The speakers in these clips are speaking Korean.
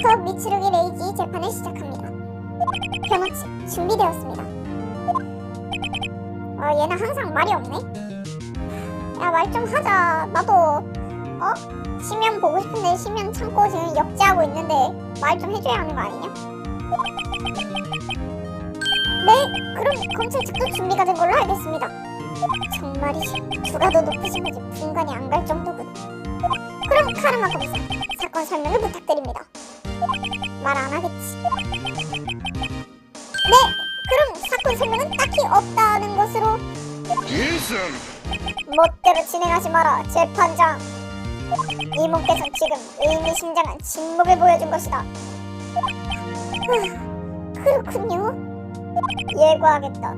더 미츠루기 레이지 재판을 시작합니다. 변호 측 준비되었습니다. 얘는 항상 말이 없네. 야, 말 좀 하자. 나도 심연 보고 싶은데 심연 참고 지금 역제하고 있는데 말 좀 해줘야 하는 거 아니냐? 네, 그럼 검찰 측도 준비가 된 걸로 알겠습니다. 정말이지, 누가 더 높으신 건지 분간이 안 갈 정도군. 그럼 카르마 검사, 사건 설명을 부탁드립니다. 말 안 하겠지. 네, 그럼 사건 설명은 딱히 없다는 것으로 멋대로 진행하지 마라, 재판장. 이모께서는 지금 의미심장한 침묵을 보여준 것이다. 그렇군요. 예고하겠다.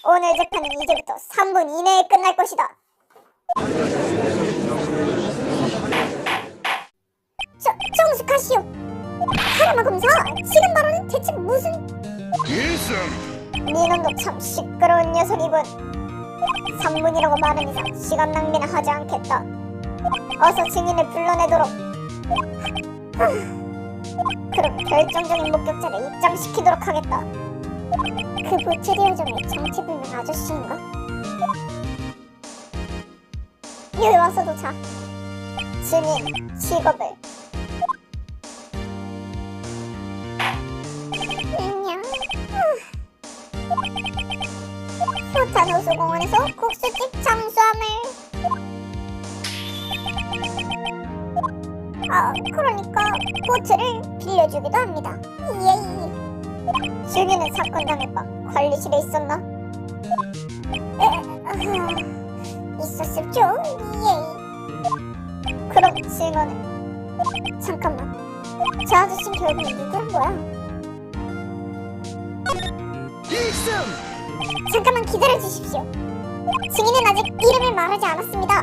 오늘 재판은 이제부터 3분 이내에 끝날 것이다. 정숙하시오. 카르마 검사, 지금 발언은 대체 무슨... 니놈도 참 시끄러운 녀석이군. 3분이라고 말한 이상 시간 낭비는 하지 않겠다. 어서 증인을 불러내도록. 그럼 결정적인 목격자를 입장시키도록 하겠다. 그 보트리오점의 정체불명 아저씨인가? 여기 와서도 자. 증인 직업을. 안녕. 효탄 호수공원에서 국수집 잠수함을. 그러니까 보트를 빌려주기도 합니다. 예이. 증인은 사건 당일 밤 관리실에 있었나? 있었을죠. 예이. 그럼 증언은? 잠깐만, 저 아저씨는 결국 누구란 거야? 잠깐만 기다려주십시오. 증인은 아직 이름을 말하지 않았습니다.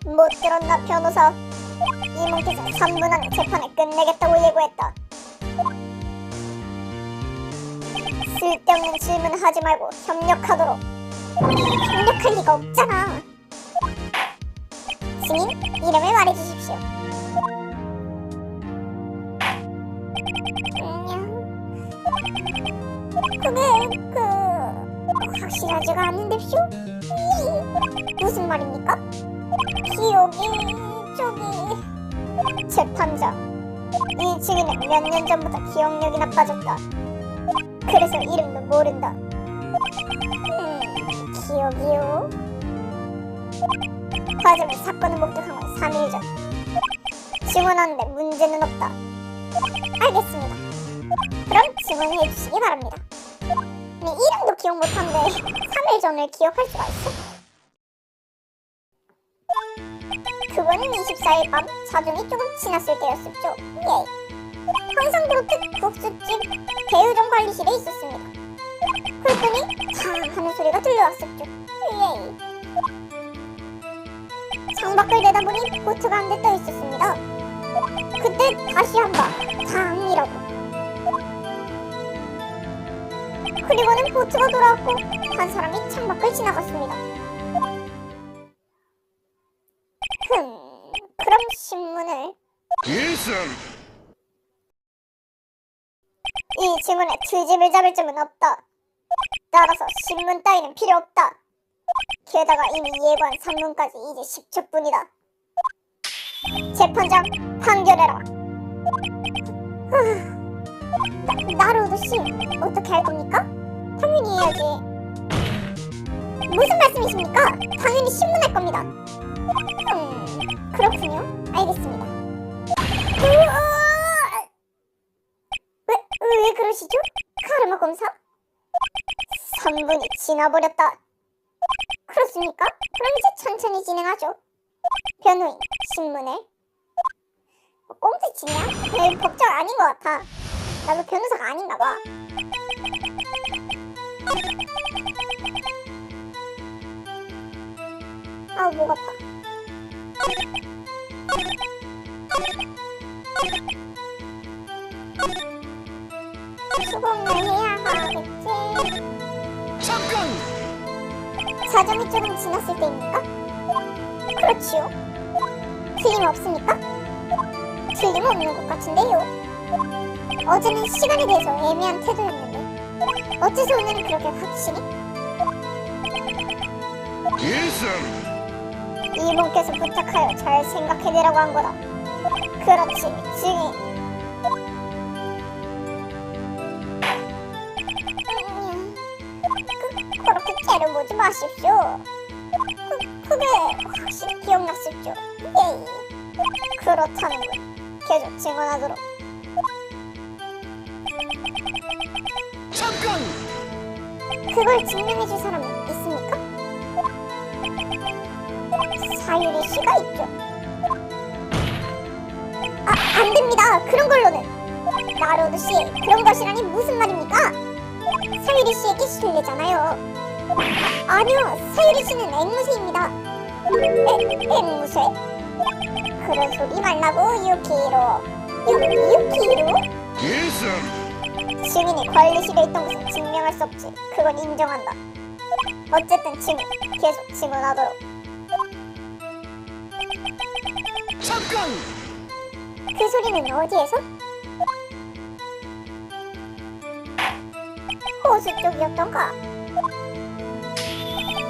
못 들었나, 변호사? 이모께서 3분 안에 재판을 끝내겠다고 예고했다. 쓸데없는 질문을 하지 말고 협력하도록. 협력할 리가 없잖아. 증인, 이름을 말해주십시오. 그게 확실하지가 않은데쇼? 무슨 말입니까? 기억이... 재판장, 이 증인은 몇 년 전부터 기억력이 나빠졌다. 그래서 이름도 모른다. 기억이요? 과정은 사건을 목격한 건 3일 전. 증언하는데 문제는 없다. 알겠습니다. 그럼 증언을 해주시기 바랍니다. 이름도 기억 못하는데 3일 전을 기억할 수가 있어? 그거는 24일 밤 자정이 조금 지났을 때였었죠. 예. 황성그룹트 국수집 대우점 관리실에 있었습니다. 그랬더니 탕 하는 소리가 들려왔었죠. 예. 창밖을 내다보니 보트가 한 대 떠 있었습니다. 그때 다시 한번 탕이라고. 그리고는 보트가 돌아왔고 한 사람이 창밖을 지나갔습니다. 그럼 신문을. 이 증언에 트집을 잡을 점은 없다. 따라서 신문 따위는 필요 없다. 게다가 이미 예고한 3분까지 이제 10초뿐이다. 재판장, 판결해라. 나루오도 씨, 어떻게 할 겁니까? 당연히 해야지. 무슨 말씀이십니까? 당연히 신문할 겁니다. 그렇군요. 알겠습니다. 왜 그러시죠? 카르마 검사? 3분이 지나버렸다. 그렇습니까? 그럼 이제 천천히 진행하죠. 변호인, 신문을. 꼼수치냐? 별 법적 아닌 것 같아. 나도 변호사가 아닌가 봐. 아우, 목 아파. 수긍을 해야 하겠지. 잠깐! 자정이 조금 지났을 때입니까? 그렇지요. 틀림없습니까? 틀림없는 것 같은데요. 어제는 시간에 대해서 애매한 태도였는데 어째서 오늘은 그렇게 확실히? 일승. 이분께서 부탁하여 잘 생각해내라고 한 거다. 그렇지, 증인. 그렇게 째려보지 마십시오. 그게 확실히 기억났었죠. 에이, 그렇다는군. 계속 증언하도록. 잠깐. 그걸 증명해줄 사람은 있습니까? 사유리 씨가 있죠. 안 됩니다. 그런 걸로는. 나로드 씨, 그런 것이라니 무슨 말입니까? 사유리 씨에게 실례잖아요. 아니요, 사유리 씨는 앵무새입니다. 앵무새? 그런 소리 말라고, 유키히로. 유키히로? 일승. 증인이 관리실에 있던 것은 증명할 수 없지. 그건 인정한다. 어쨌든 증인, 계속 증언하도록. 잠깐. 그 소리는 어디에서? 호수 쪽이었던가?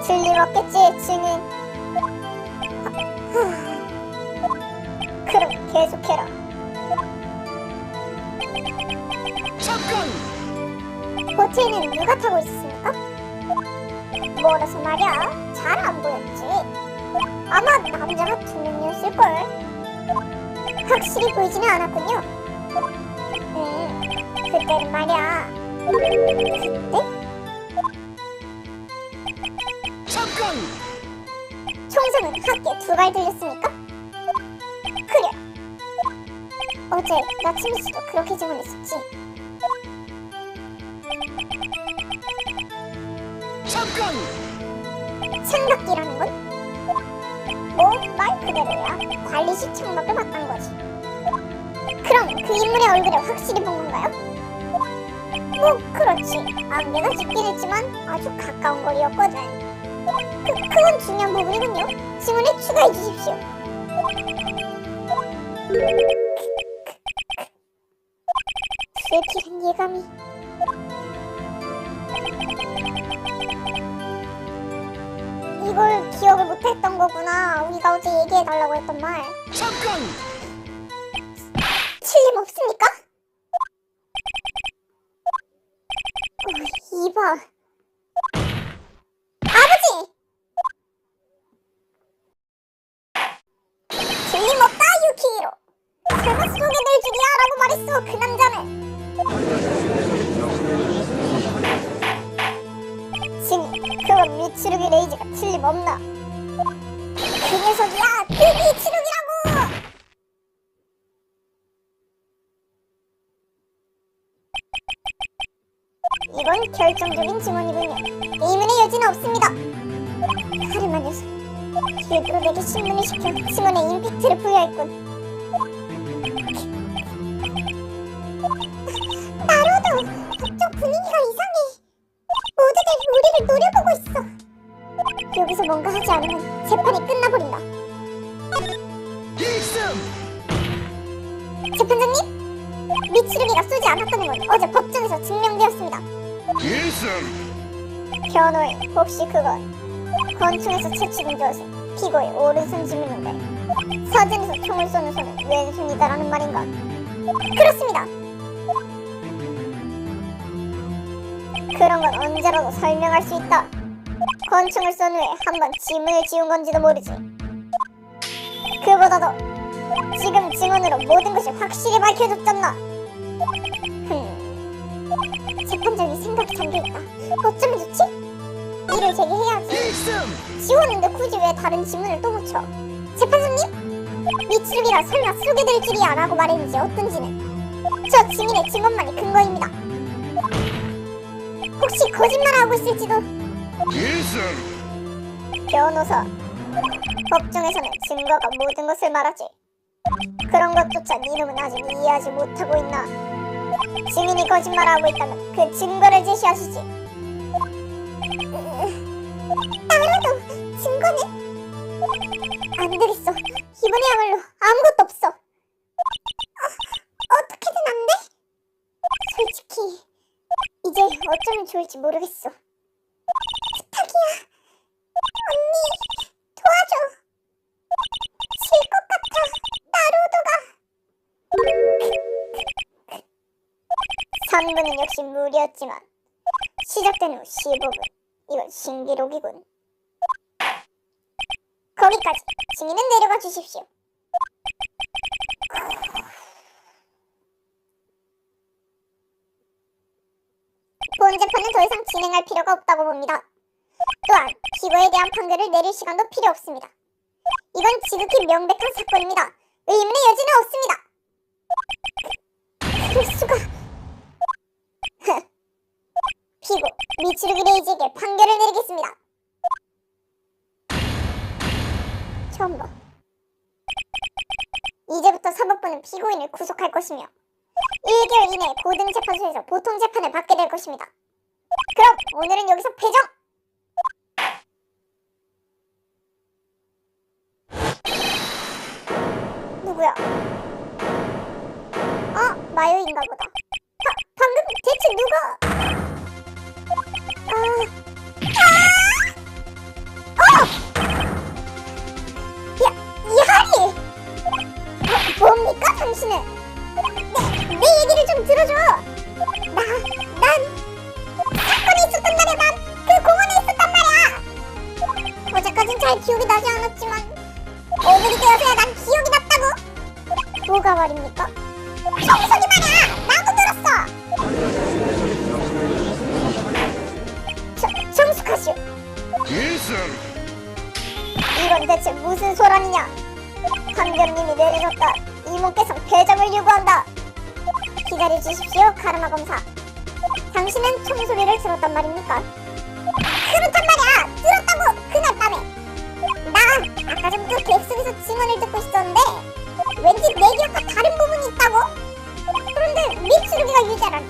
틀림없겠지, 증인. 그럼 계속해라. 잠깐. 호텔에는 누가 타고 있었습니까? 멀어서 말이야. 잘 안 보였지. 아마 남자가 2명이었을걸. 확실히 보이지는 않았군요. 그때는 말이야. 그때? 잠깐. 총성은 학교에 2발 들렸습니까? 그래. 어제 나츠미 씨도 그렇게 증언했었지. 잠깐. 창밖이라는 건? 말 그대로야. 관리실 창밖을 봤단 거지. 그럼 그 인물의 얼굴을 확실히 본 건가요? 그렇지. 안개가 짙긴 했지만 아주 가까운 거리였거든. 그건 중요한 부분이군요. 증언에 추가해 주십시오. 슬기란 예감이. 이걸 기억을 못했던 거구나. 우리가 어제 얘기해달라고 했던 말. 잠깐. 틀림없습니까? 이봐. 아버지! 틀림없다, 유키히로. 설마 소개될 줄이야 라고 말했어, 그 남자는. 증인, 그건 미츠루기 레이지가 틀림없나. 그 녀석이야, 그 미츠루기라고! 이건 결정적인 증언이군요. 의문의 여지는 없습니다. 카르마 녀석, 일부러 내게 신문을 시켜 증언에 임팩트를 부여했군. 나로도, 법정 분위기가 이상해. 모두들 우리를 노려보고 있어. 여기서 뭔가 하지 않으면 재판이 끝나버린다. 일승. 재판장님? 미츠루기가 쏘지 않았다는 건 어제 법정에서 증명되었습니다. 일승. 변호인, 혹시 그건 권총에서 채취된 것은 피고의 오른손 지문인데 사진에서 총을 쏘는 손은 왼손이다라는 말인가? 그렇습니다. 그런 건 언제라도 설명할 수 있다. 권총을 쏜 후에 한 번 지문을 지운 건지도 모르지. 그보다도 지금 증언으로 모든 것이 확실히 밝혀졌잖아. 재판장이 생각이 잠겨있다. 어쩌면 좋지? 일을 제기해야지. 일승. 지웠는데 굳이 왜 다른 지문을 또 붙여? 재판장님? 미츠루기라 설마 소개될 줄이야 라고 말했는지 어떤지는 저 증인의 증언만이 근거입니다. 혹시 거짓말하고 있을지도. 일승. 변호사, 법정에서는 증거가 모든 것을 말하지. 그런 것조차 니놈은 아직 이해하지 못하고 있나? 증인이 거짓말하고 있다면 그 증거를 제시하시지. 나라도 증거는? 안 되겠어. 이번에야말로 아무것도 없어. 어떻게든 안 돼? 솔직히 이제 어쩌면 좋을지 모르겠어. 부탁이야. 언니, 도와줘. 질 것 같아. 나루오도가. 3분은 역시 무리였지만 시작된 후 15분. 이건 신기록이군. 거기까지. 증인은 내려가 주십시오. 본 재판은 더 이상 진행할 필요가 없다고 봅니다. 또한 피고에 대한 판결을 내릴 시간도 필요 없습니다. 이건 지극히 명백한 사건입니다. 의문의 여지는 없습니다. 그럴 수가... 피고 미츠루기 레이지에게 판결을 내리겠습니다. 처음 봐. 이제부터 사법부는 피고인을 구속할 것이며 1개월 이내에 고등재판소에서 보통 재판을 받게 될 것입니다. 그럼 오늘은 여기서 패정! 누구야? 마요인가 보다. 방금 대체 누가... 이하리! 뭡니까 당신은? 내 얘기를 좀 들어줘! 난 사건이 있었단 말이야. 난 그 공원에 있었단 말이야. 어제까진 잘 기억이 나지 않았지만 오늘이 되어서야 난 기억이 났다고. 뭐가 말입니까? 정석이 말이야. 나도 들었어. 정숙하시오. 예선. 이건 대체 무슨 소란이냐? 판결님이 내려졌다. 이모께서 배정을 요구한다. 기다려주십시오, 카르마 검사. 당신은 총소리를 들었단 말입니까? 그렇단 말이야! 들었다고! 그날 밤에! 나 아까 전부터 객석에서 증언을 듣고 있었는데 왠지 내 기억과 다른 부분이 있다고? 그런데 미츠루기가 유죄라니.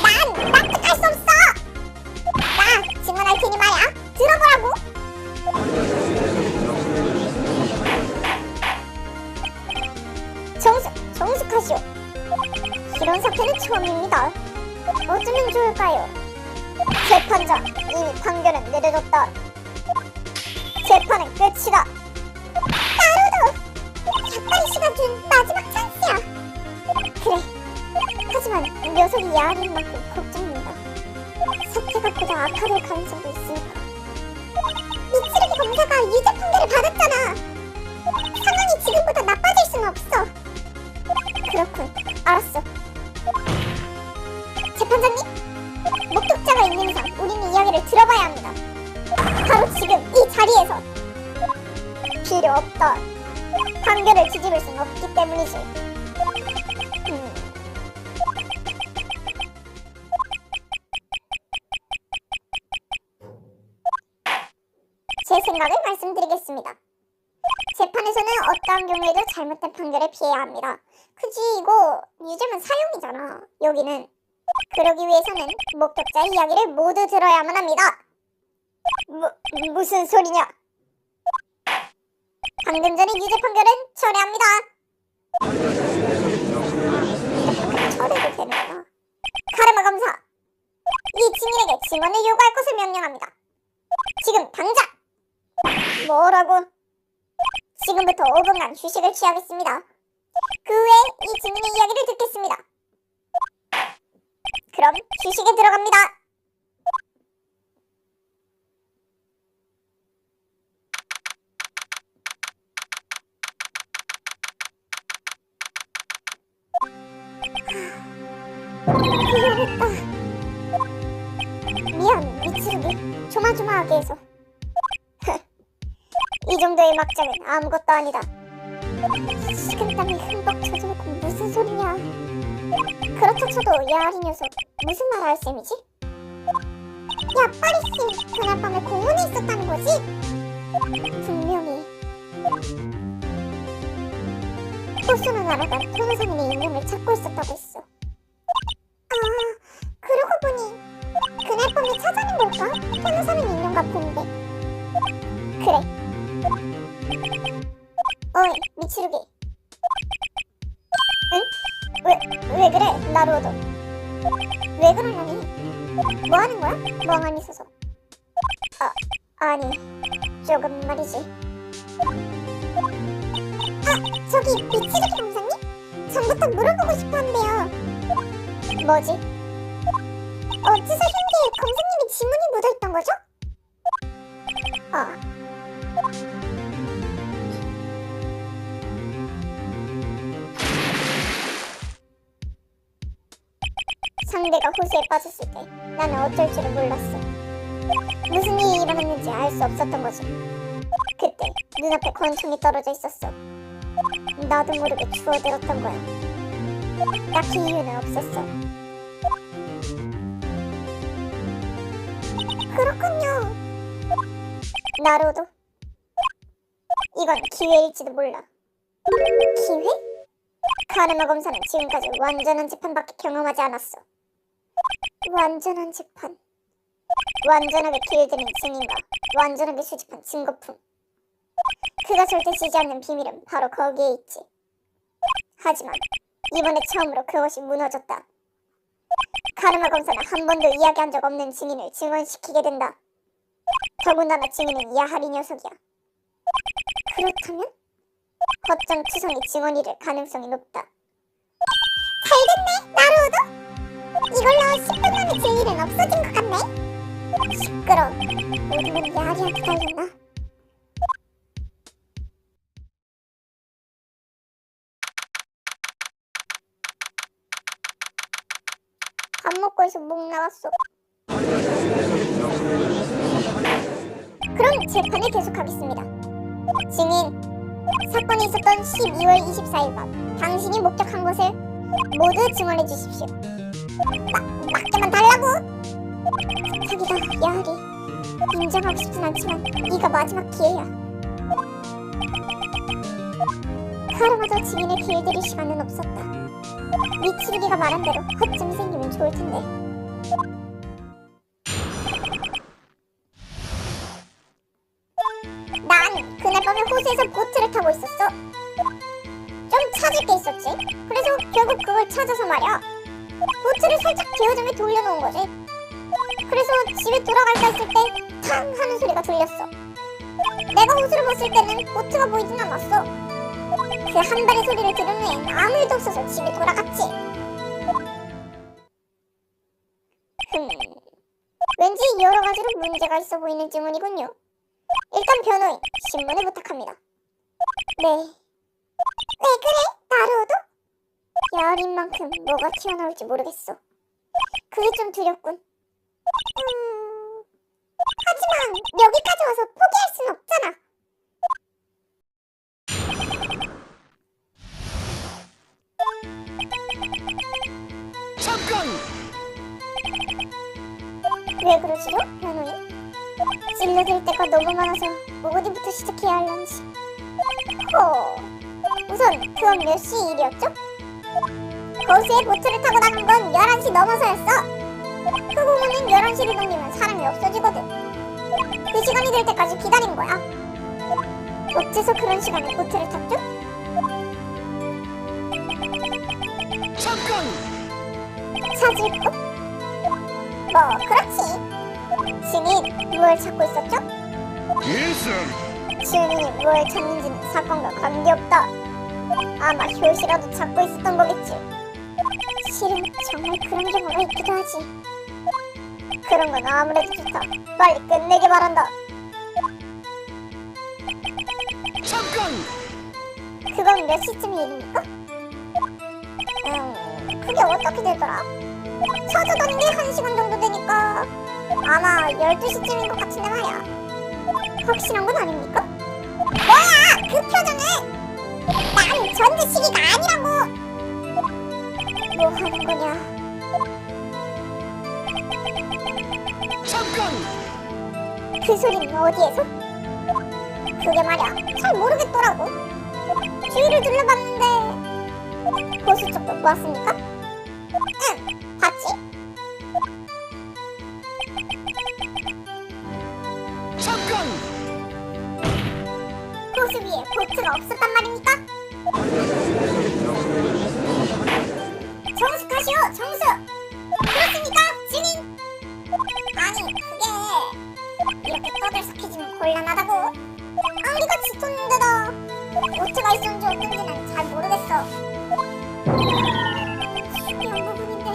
난 납득할 수 없어! 나 증언할 테니 말이야. 들어보라고! 정숙하시오. 이런 사태는 처음입니다. 어쩌면 좋을까요? 재판장, 이미 판결은 내려졌다. 재판은 끝이다. 나루도! 샷다리씨가 준 마지막 찬스야. 그래. 하지만 녀석이 야한인 만큼 걱정된다. 사태가 보다 악화될 가능성도 있으니까. 미츠루기 검사가 유죄 판결을 받았잖아. 상황이 지금보다 나빠질 수는 없어. 그렇군. 알았어. 재판장님? 목격자가 있는 이상 우리는 이야기를 들어봐야 합니다. 바로 지금 이 자리에서. 필요 없다. 판결을 뒤집을 순 없기 때문이지. 제 생각을 말씀드리겠습니다. 재판에서는 어떠한 경우에도 잘못된 판결에 피해야 합니다. 그지, 이거 유죄면 사형이잖아. 여기는. 그러기 위해서는 목격자의 이야기를 모두 들어야만 합니다. 무슨 소리냐? 방금 전에 유죄 판결은 철회합니다. 철회도 되는구나. 카르마 검사, 이 증인에게 증언을 요구할 것을 명령합니다. 지금 당장! 뭐라고? 지금부터 5분간 휴식을 취하겠습니다. 그 후에 이 증인의 이야기를 듣겠습니다. 그럼 휴식에 들어갑니다. 미안했다. 미안, 미츠루기. 조마조마하게 해서. 이 정도의 막장은 아무것도 아니다. 식은땀이 흠뻑 젖어놓고 무슨 소리냐. 그렇다 쳐도 야리 녀석 무슨 말 할 셈이지? 야, 파리씨, 그날 밤에 공원에 있었다는 거지? 분명히 호수는 알아가 토노사민의 인형을 찾고 있었다고 했어. 아, 그러고 보니 그날 밤에 찾아낸 걸까? 토노사민 인형 같은데. 그래. 어이, 미치루기. 응? 왜 그래, 나루오도? 왜 그러냐니? 뭐 하는 거야? 멍하니 서서. 아니, 조금 말이지. 저기 미치루기 검사님? 전부터 물어보고 싶었는데요. 뭐지? 어째서 흉기에 검사님의 지문이 묻어있던 거죠? 상대가 호수에 빠졌을 때 나는 어쩔 줄을 몰랐어. 무슨 일이 일어났는지 알 수 없었던 거지. 그때 눈앞에 권총이 떨어져 있었어. 나도 모르게 주워들었던 거야. 딱히 이유는 없었어. 그렇군요. 나로도 이건 기회일지도 몰라. 기회? 카르마 검사는 지금까지 완전한 재판밖에 경험하지 않았어. 완전한 재판. 완전하게 길들인 증인과 완전하게 수집한 증거품. 그가 절대 지지 않는 비밀은 바로 거기에 있지. 하지만 이번에 처음으로 그것이 무너졌다. 카르마 검사는 한 번도 이야기한 적 없는 증인을 증언시키게 된다. 더군다나 증인은 야하리 녀석이야. 그렇다면 허점 추성이 증언이를 가능성이 높다. 잘됐네, 나루오도. 이걸로 10분 만에 증인은 없어진 것 같네. 시끄러. 모두는 야하리한테 달렸나? 밥 먹고 해서 목 나갔어. 그럼 재판을 계속하겠습니다. 증인, 사건이 있었던 12월 24일 밤 당신이 목격한 것을 모두 증언해 주십시오. 맡겨만 달라고! 부탁이다, 야하리. 인정하고 싶진 않지만 네가 마지막 기회야. 카르마도 증인을 길들일 시간은 없었다. 미치루기가 말한 대로 허점이 생기면 좋을 텐데. 난 그날 밤에 호수에서 보트를 타고 있었어. 좀 찾을 게 있었지. 그래서 결국 그걸 찾아서 말이야. 보트를 살짝 기어점에 돌려놓은 거지. 그래서 집에 돌아갈까 했을 때 탕 하는 소리가 들렸어. 내가 호수를 봤을 때는 보트가 보이진 않았어. 그 한 발의 소리를 들은 후엔 아무 일도 없어서 집에 돌아갔지. 왠지 여러 가지로 문제가 있어 보이는 질문이군요. 일단 변호인, 신문을 부탁합니다. 네. 왜 그래, 나루오도? 야린 만큼 뭐가 튀어나올지 모르겠어. 그게 좀 두렵군. 하지만 여기까지 와서 포기할 순 없잖아. 잠깐! 왜 그러시죠, 변호인? 찔러댈 때가 너무 많아서 어디부터 시작해야 할런지. 우선 그건 몇 시 일이었죠? 호수에 보트를 타고 나간 건 11시 넘어서였어. 흑우문은 11시를 넘기면 사람이 없어지거든. 그 시간이 될 때까지 기다린 거야. 어째서 그런 시간에 보트를 탔죠? 잠깐! 찾을 거? 뭐 그렇지. 증인, 뭘 찾고 있었죠? 일승! 증인이 뭘 찾는지는 사건과 관계없다. 아마 효시라도 찾고 있었던 거겠지. 실은 정말 그런 경우가 있기도 하지. 그런 건 아무래도 좋다. 빨리 끝내게 바란다. 잠깐! 그건 몇 시쯤 일입니까? 그게 어떻게 되더라? 찾아다닌 게 1시간 정도 되니까 아마 12시쯤인 것 같은데 말이야. 확실한 건 아닙니까? 뭐야! 그 표정은! 난 전제 시기가 아니라고! 뭐 하는 거냐? 잠깐! 그 소리는 어디에서? 그게 말이야, 잘 모르겠더라고. 주위를 둘러봤는데 호수 쪽도 보았습니까? 응, 봤지? 잠깐! 호수 위에 보트가 없었단 말입니까? 정숙하시오, 정숙! 그렇습니까, 증인? 아니, 그게 이렇게 떠들썩해지면 곤란하다고. 우리가 지쳤는데다 보트가 있었는지 없는지는 잘 모르겠어. 중요한 부분인데.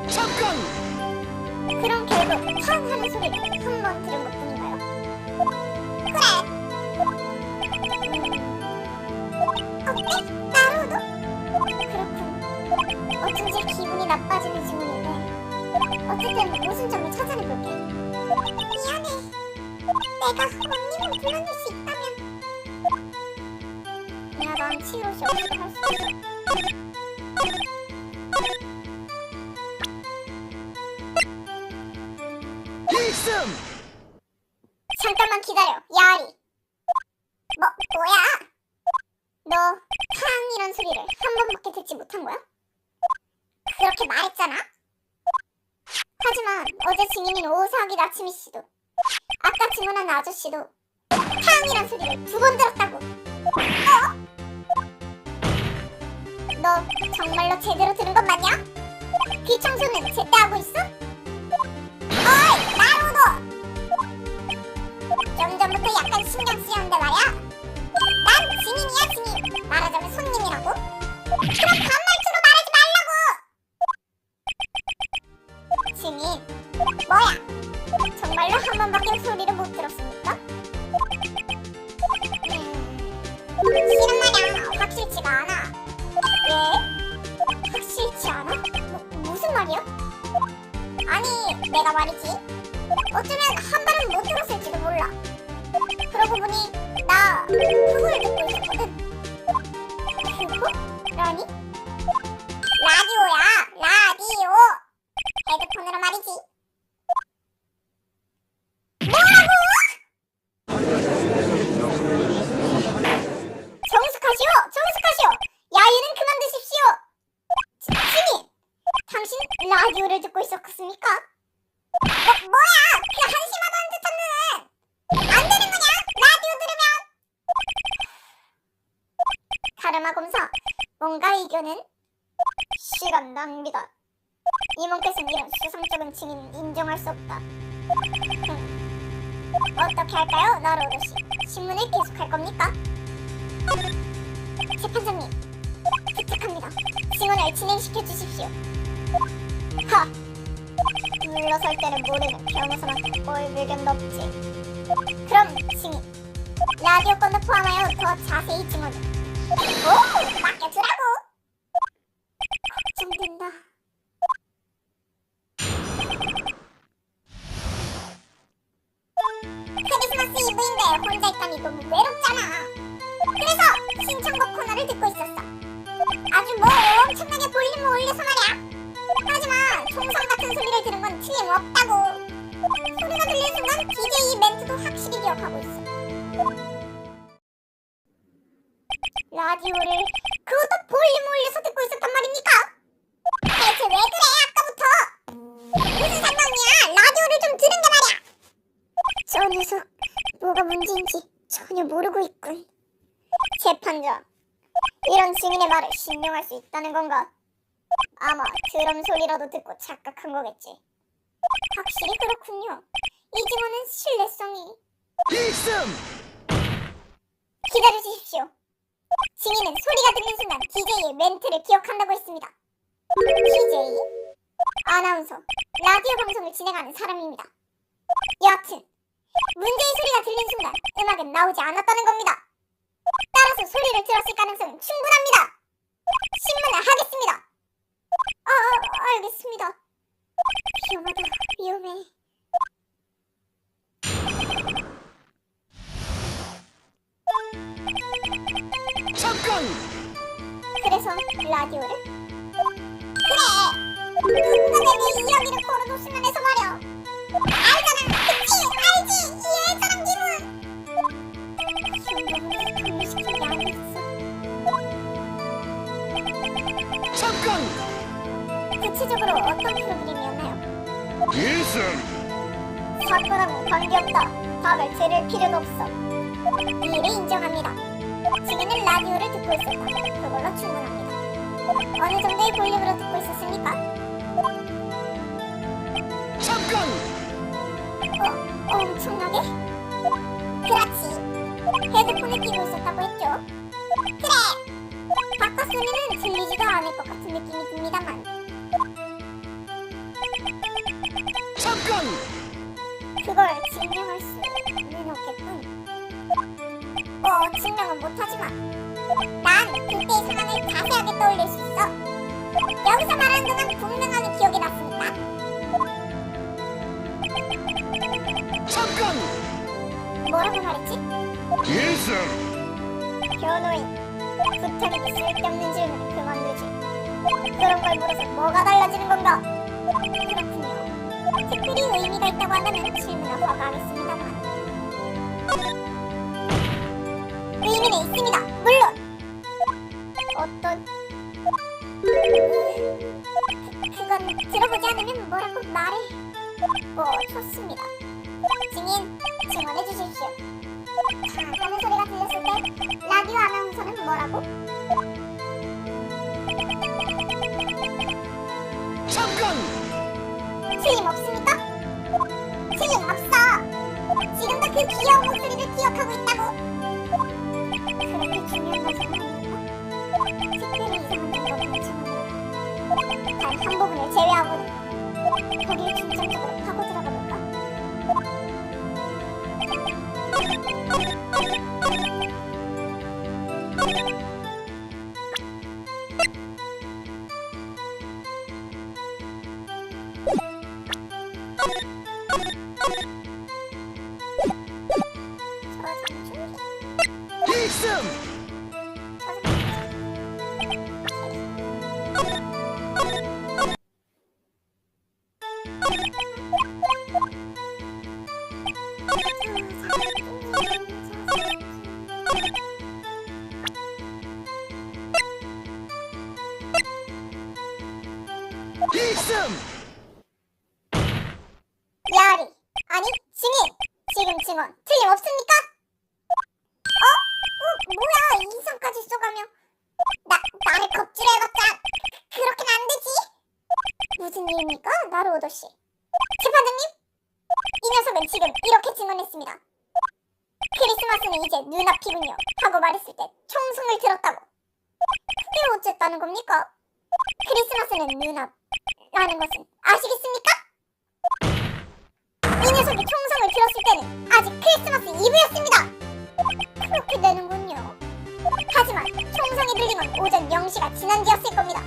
잠깐! 그럼 결국 탕 하는 소리를 한 번 들은 것뿐인가요? 그래. 어때? 나로도? 그렇군. 어쩐지 기분이 나빠지는 질문인데 어쨌든 모순점을 찾아내볼게. 미안해. 내가 언니를 불러줄 수 있다면. 야, 난 치료시 없이도 할 수 있어. 필승! 잠깐만 기다려, 야리. 뭐야? 너 탕이란 소리를 한 번밖에 듣지 못한 거야? 그렇게 말했잖아? 하지만 어제 증인인 오사기 나츠미 씨도 아까 증언한 아저씨도 탕이란 소리를 2번 들었다고. 너 정말로 제대로 들은 것 맞냐? 귀 청소는 제때 하고 있어? 어이, 나로도! 좀 전부터 약간 신경 쓰였는데 말이야. 난 증인이야, 증인. 말하자면 손님이라고. 그럼 반말투로 말하지 말라고. 증인, 뭐야? 정말로 한 번밖에 소리를 못 들었습니까? 실은 말이야, 확실치가 않아. 왜? 확실치 않아? 무슨 말이야? 아니, 내가 말이지. 어쩌면 한 발은 못 들었을지도 몰라. 그러고 보니 나 그걸 듣고 있었거든. 그거? 라니? 라디오야, 라디오. 헤드폰으로 말이지. 뭐라고? 정숙하시오, 정숙하시오. 야유는 그만두십시오. 증인, 당신 라디오를 듣고 있었습니까? 뭐야? 그 한심하다는 듯한 눈은 안 되는 거냐? 라디오 들으면. 카르마 검사, 뭔가 의견은? 시간 낭비다. 임원께서는 이런 수상적인 증인 인정할 수 없다. 어떻게 할까요, 나로도씨? 신문을 계속할 겁니까? 재판장님, 부탁합니다. 증언을 진행시켜 주십시오. 하! 물러설 때는 모르는 변호사한테 뭘 물견도 없지. 그럼 증인, 라디오 건도 포함하여 더 자세히 증언을. 오! 맡겨주라고! 걱정된다. 크리스마스 이브인데 혼자 있다니 너무 외롭잖아. 그래서 신청곡 코너를 듣고 있었어. 아주 뭐 엄청나게 볼륨을 올려서 말이야. 하지만 총성 같은 소리를 들은 건 틀림없다고. 소리가 들린 순간 DJ 멘트도 확실히 기억하고 있어. 라디오를 그것도 볼륨 올려서 듣고 있었단 말입니까? 대체 왜 그래, 아까부터? 무슨 상관이야? 라디오를 좀 들은 게 말이야. 저 녀석 뭐가 문제인지 전혀 모르고 있군. 재판장, 이런 증인의 말을 신용할 수 있다는 건가? 아마 드럼 소리라도 듣고 착각한 거겠지. 확실히 그렇군요. 이 증언은 신뢰성이. 필승! 기다려주십시오. 증인은 소리가 들린 순간 DJ의 멘트를 기억한다고 했습니다. DJ? 아나운서, 라디오 방송을 진행하는 사람입니다. 여하튼 문제의 소리가 들린 순간 음악은 나오지 않았다는 겁니다. 따라서 소리를 들었을 가능성은 충분합니다. 신문을 하겠습니다. 알겠습니다. 위험하다, 위험해. 잠깐! 그래서 라디오를? 그래! 누군가 내게 이야기를 걸어줬으면 해서 말이야. 알잖아! 그치? 알지? 이 애처럼 기분! 정답을 분리시킨 게 아니었어. 잠깐! 구체적으로 어떤 프로그램이었나요? 필승! 사건하고 관계없다. 답을 들을 필요도 없어. 이 일을 인정합니다. 증인은 라디오를 듣고 있었다. 그걸로 충분합니다. 어느 정도의 볼륨으로 듣고 있었습니까? 잠깐! 엄청나게? 그렇지. 헤드폰을 끼고 있었다고 했죠? 그래! 바깥 소리는 들리지도 않을 것 같은 느낌이 듭니다만 잠깐! 그걸 증명할 수는 없겠군. 증명은 못하지만 난 그때의 상황을 자세하게 떠올릴 수 있어. 여기서 말하는 동안 분명하게 기억이 났으니까. 잠깐! 뭐라고 말했지? 일승! 변호인, 부탁이니 쓸데없는 질문을 그만두지. 그런 걸 물어서 뭐가 달라지는 건가? 그렇군요. 특별히 의미가 있다고 한다면 질문을 허가하겠습니다만 의미는 있습니다. 물론 어떤 그건 들어보지 않으면 뭐라고 말해. 좋습니다. 증인, 증언해 주십시오. 하는 소리가 들렸을 때 라디오 아나운서는 뭐라고? 잠깐! 틀림없습니까? 틀림없어. 지금도 그 귀여운 목소리를 기억하고 있다고. 그렇게 중요한 건 상관이었나? 특별히 이상한 정보는 증언으로 단 한 부분을 제외하고는 거기에 중점적으로 파고 들어가 볼까? 일승! 일승! 야리, 아니 증인, 지금 증언 틀림없습니까? 뭐야 인상까지 써가며 나를 겁질해봤자 그렇게는 안 되지. 무슨 일입니까 나루오도씨? 재판장님, 이 녀석은 지금 이렇게 증언했습니다. 크리스마스는 이제 눈앞이군요 하고 말했을 때 총성을 들었다고. 그게 어쨌다는 겁니까? 크리스마스는 눈앞라는 것은 아시겠습니까? 이 녀석이 총성을 들었을 때는 아직 크리스마스 이브였습니다. 그렇게 되는군요. 하지만 총성이 들린 건 오전 0시가 지난 뒤였을 겁니다.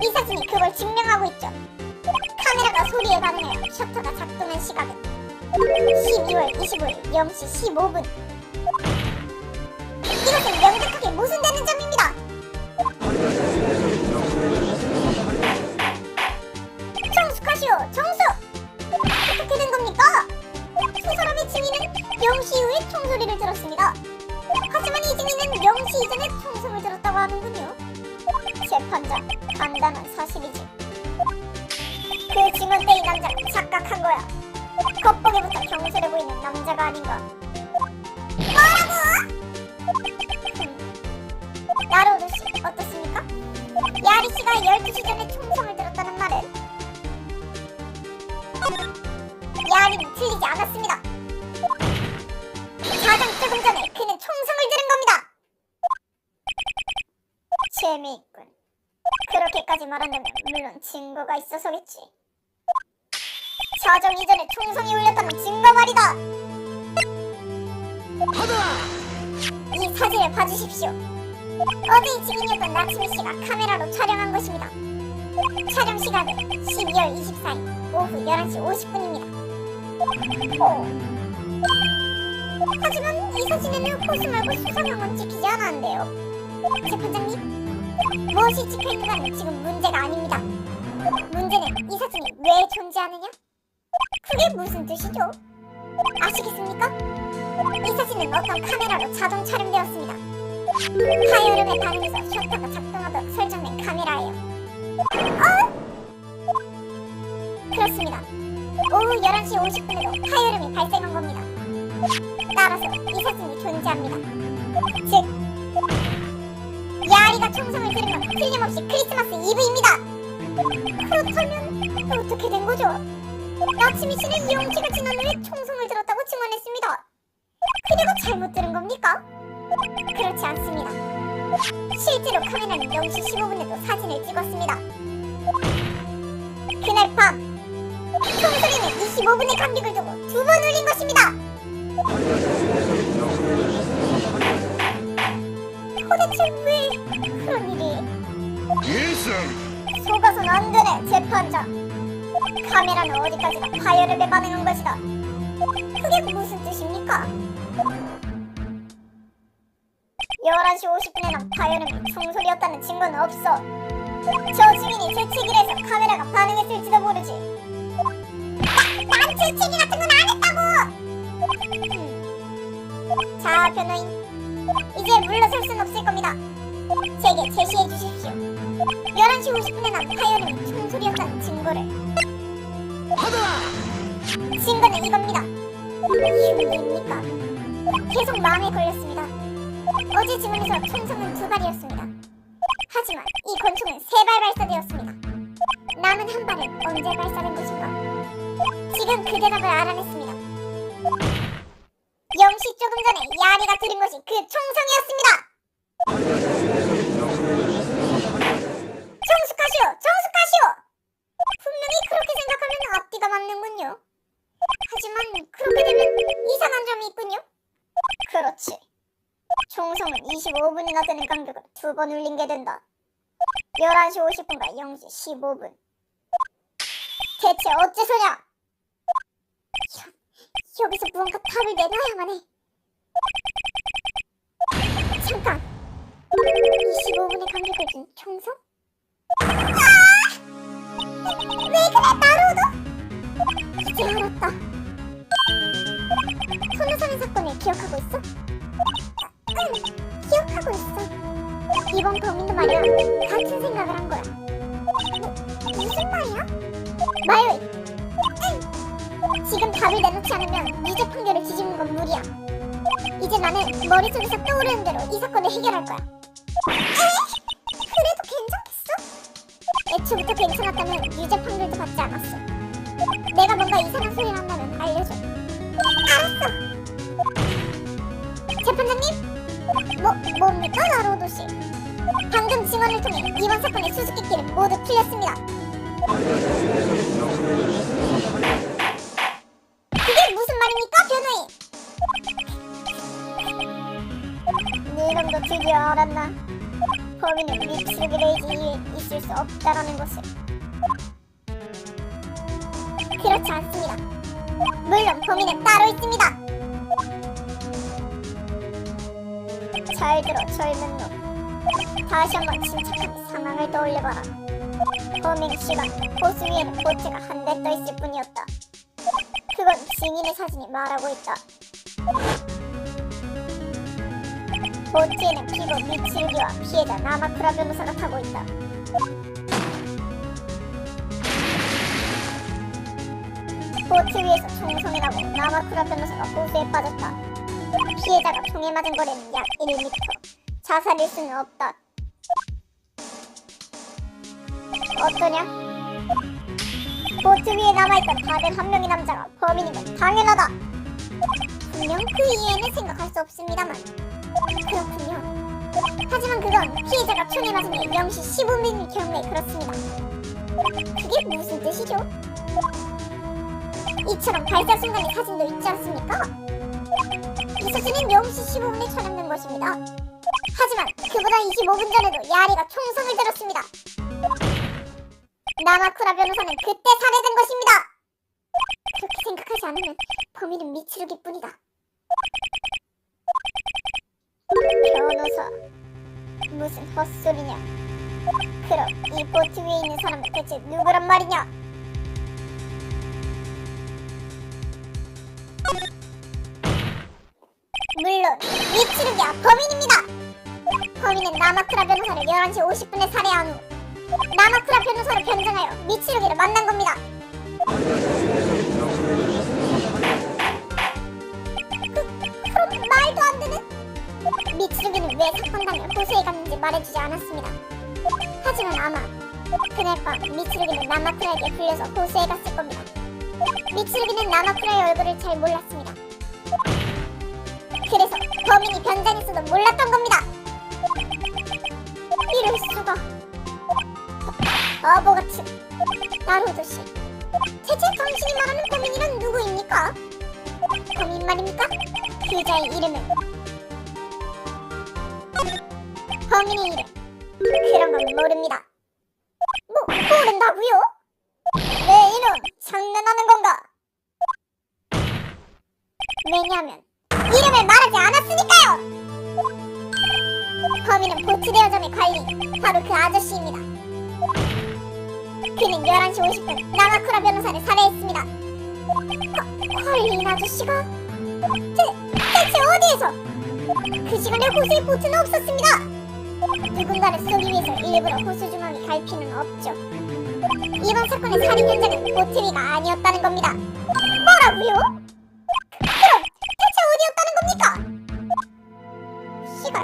이 사진이 그걸 증명하고 있죠. 카메라가 소리에 반응하여 셔터가 작동한 시각은 12월 25일 0시 15분. 이것은 명백하게 모순되는 점입니다. 정숙하시오, 정숙! 어떻게 된 겁니까? 두 사람의 증인은 0시 이후에 총소리를 들었습니다. 하지만 이 증인은 0시 이전에 총성을 들었다고 하는군요. 재판장, 간단한 사실이지. 그 증언 때 이 남자는 착각한 거야. 겉보기부터 경솔해 보이는 남자가 아닌가. 뭐라고? 나루오도씨 어떻습니까? 야리씨가 12시 전에 총성을 들었다는 말은? 야리는 틀리지 않았습니다. 가장 조금 전에 그는 총성을 들은 겁니다. 재미있군. 그렇게까지 말한다면 물론 증거가 있어서겠지. 자정 이전에 총성이 울렸다는 증거 말이다. 하더라! 이 사진을 봐주십시오. 어제의 증인이었던 나츠미씨가 카메라로 촬영한 것입니다. 촬영 시각은 12월 24일 오후 11시 50분입니다. 하지만 이 사진에는 호수 말고 수상한 건 찍히지 않았는데요. 재판장님, 무엇이 찍혀있는가는 지금 문제가 아닙니다. 문제는 이 사진이 왜 존재하느냐? 그게 무슨 뜻이죠? 아시겠습니까? 이 사진은 어떤 카메라로 자동 촬영되었습니다. 하여름에 반응해서 셔터가 작동하도록 설정된 카메라예요. 그렇습니다. 오후 11시 50분에도 파열음이 발생한 겁니다. 따라서 이 사진이 존재합니다. 즉 야리가 총성을 들은 건 틀림없이 크리스마스 이브입니다. 그렇다면 어떻게 된 거죠? 나츠미 씨는 영지가 지난 후에 총성을 들었다고 증언했습니다. 그녀가 잘못 들은 겁니까? 그렇지 않습니다. 실제로 카메라는 0시 15분에도 사진을 찍었습니다. 그날 밤 총소리는 25분의 간격을 두고 2번 울린 것입니다. 도대체 왜 그런 일이? 일승. 속아선 안 되네, 재판장. 카메라는 어디까지나 파열음에 반응한 것이다. 그게 무슨 뜻입니까? 11시 50분에 난 파열음이 총소리였다는 증거는 없어. 저 주민이 재채기를 해서 카메라가 반응했을지도 모르지. 난 재채기 같은 건 안 했다고! 자, 변호인. 이제 물러설 순 없을 겁니다. 제게 제시해 주십시오. 11시 50분에 난 파열음이 총소리였다는 증거를. 받아라. 증거는 이겁니다. 흉내입니까? 계속 마음에 걸렸습니다. 어제 증언에서 총성은 2발이었습니다. 하지만 이 권총은 3발 발사되었습니다. 남은 한 발은 언제 발사된 것인가? 지금 그 대답을 알아냈습니다. 0시 조금 전에 야리가 들은 것이 그 총성이었습니다. 정숙하시오! 정숙하시오! 분명히 그렇게 생각하면 앞뒤가 맞는군요. 하지만 그렇게 되면 이상한 점이 있군요. 그렇지. 총성은 25분이나 되는 간격을 2번 울린 게 된다. 11시 50분과 0시 15분. 대체 어째서냐? 여기서 무언가 답을 내놔야만 해. 잠깐. 25분의 간격을 둔 총성? 왜 그래, 나루오도? 이제 알았다. 손오사는 사건을 기억하고 있어? 응, 기억하고 있어. 이번 범인도 말이야, 같은 생각을 한 거야. 무슨 말이야? 마요이. 응. 지금 답을 내놓지 않으면 유죄 판결을 뒤집는 건 무리야. 이제 나는 머릿속에서 떠오르는 대로 이 사건을 해결할 거야. 그래도 괜찮겠어? 애초부터 괜찮았다면 유죄 판결도 받지 않았어. 내가 뭔가 이상한 소리를 한다면 알려줘. 알았어. 재판장님? 뭡니까, 나로도씨? 방금 증언을 통해 이번 사건의 수수께끼는 모두 풀렸습니다. 그게 무슨 말입니까, 변호인? 네 놈도 드디어 알았나? 범인은 미츠루기 레이지 위에 있을 수 없다라는 것을. 그렇지 않습니다. 물론 범인은 따로 있습니다. 잘 들어, 젊은 놈. 다시 한번 침착하게 상황을 떠올려봐라. 범행 시간, 호수 위에는 보트가 한 대 떠 있을 뿐이었다. 그건 증인의 사진이 말하고 있다. 보트에는 피고 미츠루기와 피해자 나마쿠라 변호사가 타고 있다. 보트 위에서 총성이 나고 나마쿠라 변호사가 호수에 빠졌다. 피해자가 총에 맞은 거리는 약 1m. 자살일 수는 없다. 어떠냐? 보트 위에 남아있던 다른 한 명의 남자가 범인이면 당연하다. 분명 그 이외에는 생각할 수 없습니다만. 그렇군요. 하지만 그건 피해자가 총에 맞은 게 0시 15분일 경우에 그렇습니다. 그게 무슨 뜻이죠? 이처럼 발사 순간의 사진도 있지 않습니까? 이 사진은 0시 15분에 촬영된 것입니다. 하지만 그보다 25분 전에도 야리가 총성을 들었습니다. 나마쿠라 변호사는 그때 살해된 것입니다. 그렇게 생각하지 않으면 범인은 미츠루기뿐이다. 변호사, 무슨 헛소리냐? 그럼 이 보트 위에 있는 사람은 대체 누구란 말이냐? 물론 미츠루기야 범인입니다. 범인은 나마쿠라 변호사를 11시 50분에 살해한 후 나마쿠라 변호사를 변장하여 미츠루기를 만난 겁니다. 미츠루기는 왜 사건 당일 호수에 갔는지 말해주지 않았습니다. 하지만 아마 그날 밤 미츠루기는 나마쿠라에게 불려서 호수에 갔을 겁니다. 미츠루기는 나마쿠라의 얼굴을 잘 몰랐습니다. 그래서 범인이 변장했어도 몰랐던 겁니다. 이럴 수가. 바보같은 나루도씨. 대체 당신이 말하는 범인이란 누구입니까? 범인 말입니까? 그자의 이름은 범인의 이름 그런 건 모릅니다. 모른다고요? 내 이름 장난하는 건가? 왜냐하면 이름을 말하지 않았으니까요. 범인은 보츠대여점의 관리 바로 그 아저씨입니다. 그는 11시 50분 나가쿠라 변호사를 살해했습니다. 관리인 아저씨가? 대체 어디에서? 그 시간에 호수에 보트는 없었습니다. 누군가를 쏘기 위해서 일부러 호수 중앙에 갈 필요는 없죠. 이번 사건의 살인 현장은 보트 위가 아니었다는 겁니다. 뭐라고요? 그럼 대체 어디였다는 겁니까? 시발.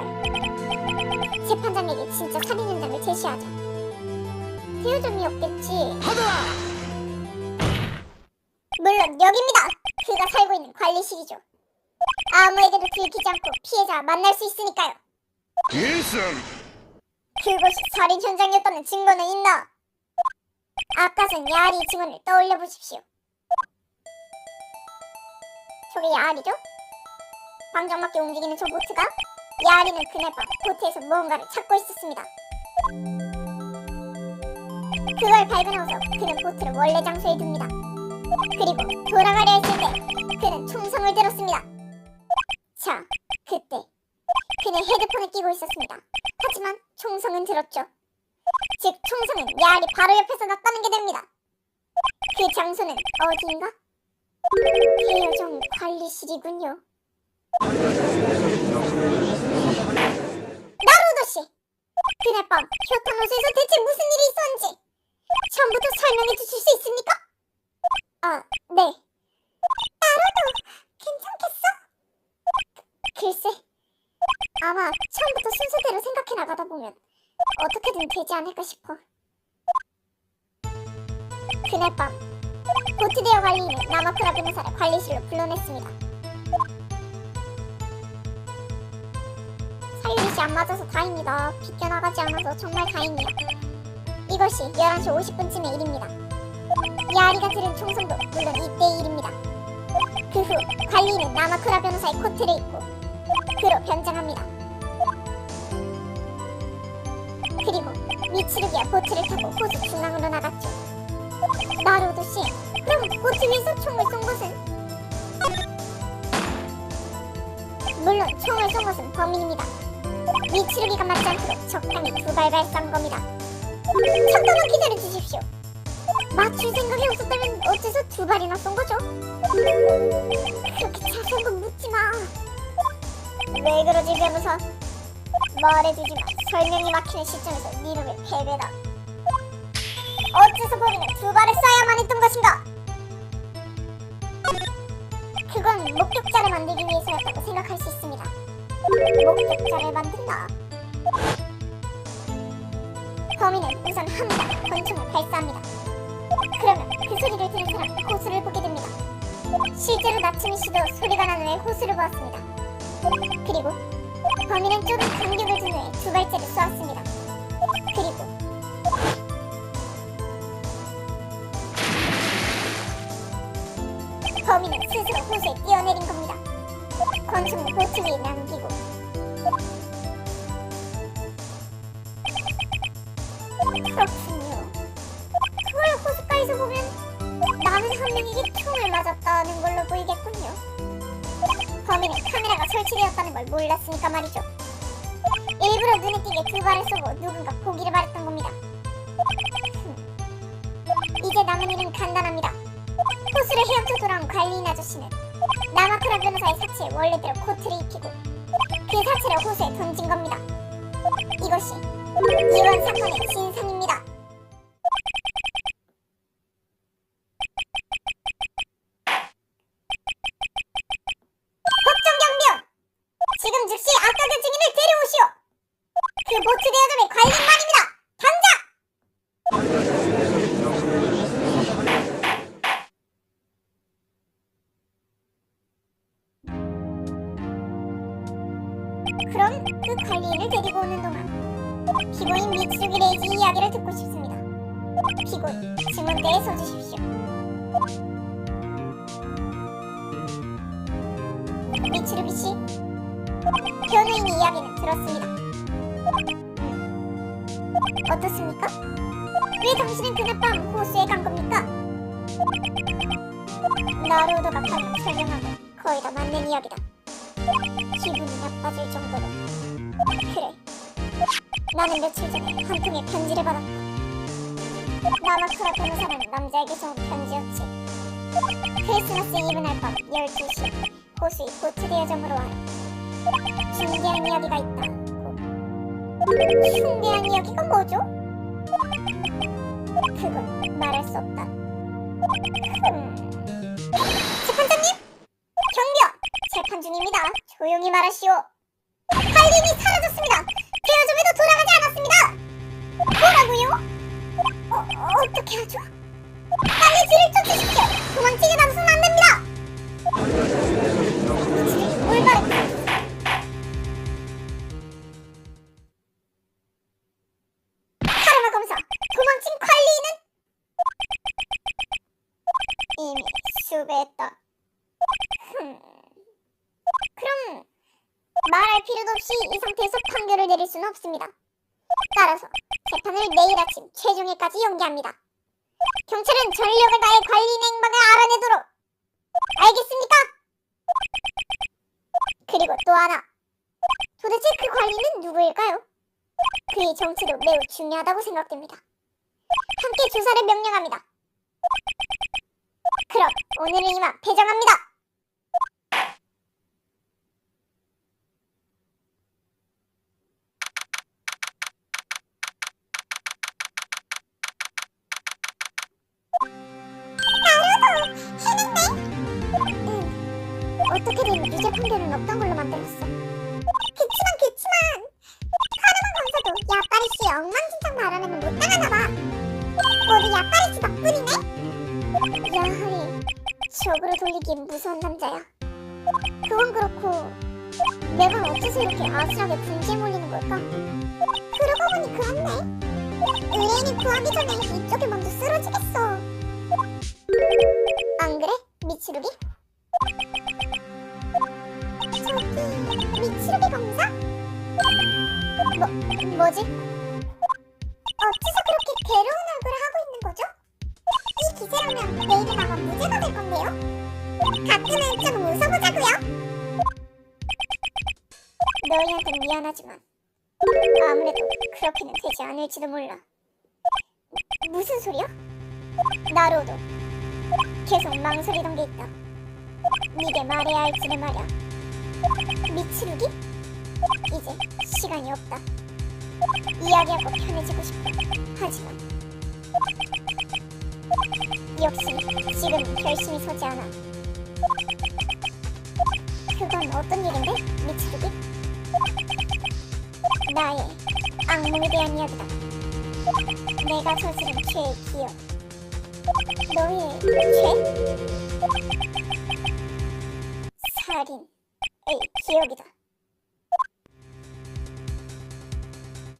재판장에게 진짜 살인 현장을 제시하자. 대여점이었겠지. 하더라. 물론 여기입니다. 그가 살고 있는 관리실이죠. 아무에게도 들키지 않고 피해자와 만날 수 있으니까요. 일승. 그곳이 살인 현장이었다는 증거는 있나? 아까 전 야리의 증언을 떠올려 보십시오. 저게 야리죠? 방정맞게 움직이는 저 보트가? 야리는 그날 밤 보트에서 무언가를 찾고 있었습니다. 그걸 발견하고서 그는 보트를 원래 장소에 둡니다. 그리고 돌아가려 했을 때 그는 총성을 들었습니다. 자, 그때 그는 헤드폰을 끼고 있었습니다. 하지만 총성은 들었죠. 즉 총성은 야리 바로 옆에서 났다는 게 됩니다. 그 장소는 어디인가? 대여정 관리실이군요. 나루도씨! 그날 밤 효탄 호수에서 대체 무슨 일이 있었는지 처음부터 설명해 주실 수 있습니까? 아, 네. 나루도 괜찮겠어? 글쎄, 아마 처음부터 순서대로 생각해 나가다 보면 어떻게든 되지 않을까 싶어. 그날 밤 보트대여 관리인은 나마쿠라 변호사를 관리실로 불러냈습니다. 살리시 안 맞아서 다행이다. 비껴나가지 않아서 정말 다행이야. 이것이 11시 50분쯤의 일입니다. 야리가 들은 총성도 물론 이때의 일입니다. 그 후 관리인은 나마쿠라 변호사의 코트를 입고 그로 변장합니다. 그리고 미츠루기와 보트를 타고 호수 중앙으로 나갔죠. 나루도씨, 그럼 보트 위에서 총을 쏜 것은? 물론 총을 쏜 것은 범인입니다. 미츠루기가 맞지 않도록 적당히 두 발 발사한 겁니다. 잠깐만 기다려 주십시오. 맞출 생각이 없었다면 어째서 두 발이나 쏜 거죠? 그렇게 자세한 건 묻지 마. 왜 그러지, 변호사? 말해주지만 설명이 막히는 시점에서 네 놈의 패배다. 어째서 범인은 두 발을 쏴야만 했던 것인가? 그건 목격자를 만들기 위해서였다고 생각할 수 있습니다. 목격자를 만든다. 범인은 우선 한 발 권총을 발사합니다. 그러면 그 소리를 들은 사람은 호수를 보게 됩니다. 실제로 나츠미 씨도 소리가 난 후에 호수를 보았습니다. 그리고 범인은 조금 간격을 둔 후에 두 발째를 쏘았습니다. 그리고 범인은 스스로 호수에 뛰어내린 겁니다. 권총을 보트 위에 남기고 그렇군요. 그걸 호숫가에서 보면 나는 한 명에게 총을 맞았다는 걸로 보이겠군요. 범인은 카메라가 설치되었다는 걸 몰랐으니까 말이죠. 일부러 눈에 띄게 두 발을 쏘고 누군가 보기를 바랬던 겁니다. 이제 남은 일은 간단합니다. 호수를 헤엄쳐 돌아온 관리인 아저씨는 나마쿠라 변호사의 사체에 원래대로 코트를 입히고 그 사체를 호수에 던진 겁니다. 이것이 이번 사건의 진상입니다. 법정 경비원! 지금 즉시 아까 그 증인을 그 보트 대여점의 관리인만입니다. 당장! 그럼 그 관리인을 데리고 오는 동안 피고인 미츠루기 레이지 이야기를 듣고 싶습니다. 피고인, 증언대에 서주십시오. 미츠루기 씨, 변호인의 이야기는 들었습니다. 어떻습니까? 왜 당신은 그날 밤 호수에 간 겁니까? 나루오도가 방금 설명한 건 거의 다 맞는 이야기다. 기분이 나빠질 정도로. 그래, 나는 며칠 전에 한 통의 편지를 받았다. 나마쿠라 변호사라는 남자에게서 온 편지였지. 크리스마스 이브 날 밤 12시 호수의 보트 대여점으로 와요. 중대한 이야기가 있다. 중대한 이야기가 뭐죠? 그건 말할 수 없다. 재판장님! 경비원! 재판 중입니다. 조용히 말하시오. 관리인이 사라졌습니다. 대여점에도 돌아가지 않았습니다. 뭐라고요? 어떻게 하죠? 빨리 뒤를 쫓으십시오. 도망치게 놔두면 안 됩니다. 올바른 카르마 검사, 도망친 관리인은 이미 수배했다. 그럼 말할 필요도 없이 이 상태에서 판결을 내릴 수는 없습니다. 따라서 재판을 내일 아침 최종회까지 연기합니다. 경찰은 전력을 다해 관리인의 행방을 알아내도록. 알겠습니까? 그리고 또 하나. 도대체 그 관리는 누구일까요? 그의 정체도 매우 중요하다고 생각됩니다. 함께 조사를 명령합니다. 그럼 오늘은 이만 배정합니다. 나루도 해냈네. 어떻게든 유죄 판결은 없던 걸로 만들었어. 그치만 카르마 검사도 야빠리 씨 엉망진창 말하면 못 당하나봐. 모두 야빠리 씨 덕분이네. 야하리 적으로 돌리기엔 무서운 남자야. 그건 그렇고 내가 어째서 이렇게 아슬하게 분지에 몰리는 걸까? 그러고 보니 그렇네. 의뢰인이 구하기 전에 이쪽이 먼저 쓰러지겠어. 안 그래? 미츠루기? 저기 미츠루기 검사? 뭐지? 어째서 그렇게 괴로운 얼굴을 하고 있는 거죠? 이 기세라면 내일은 아마 무죄가 될 건데요? 가끔은 좀 웃어보자고요. 너희한텐 미안하지만 아무래도 그렇게는 되지 않을지도 몰라. 무슨 소리야? 나로도 계속 망설이던 게 있다. 네게 말해야 할지는 말이야. 미츠루기? 이제 시간이 없다. 이야기하고 편해지고 싶어. 하지만 역시 지금 결심이 서지 않아. 그건 어떤 일인데, 미츠루기? 나의 악몽에 대한 이야기다. 내가 저지른 죄의 기억. 너의 죄? 살인의 기억이다.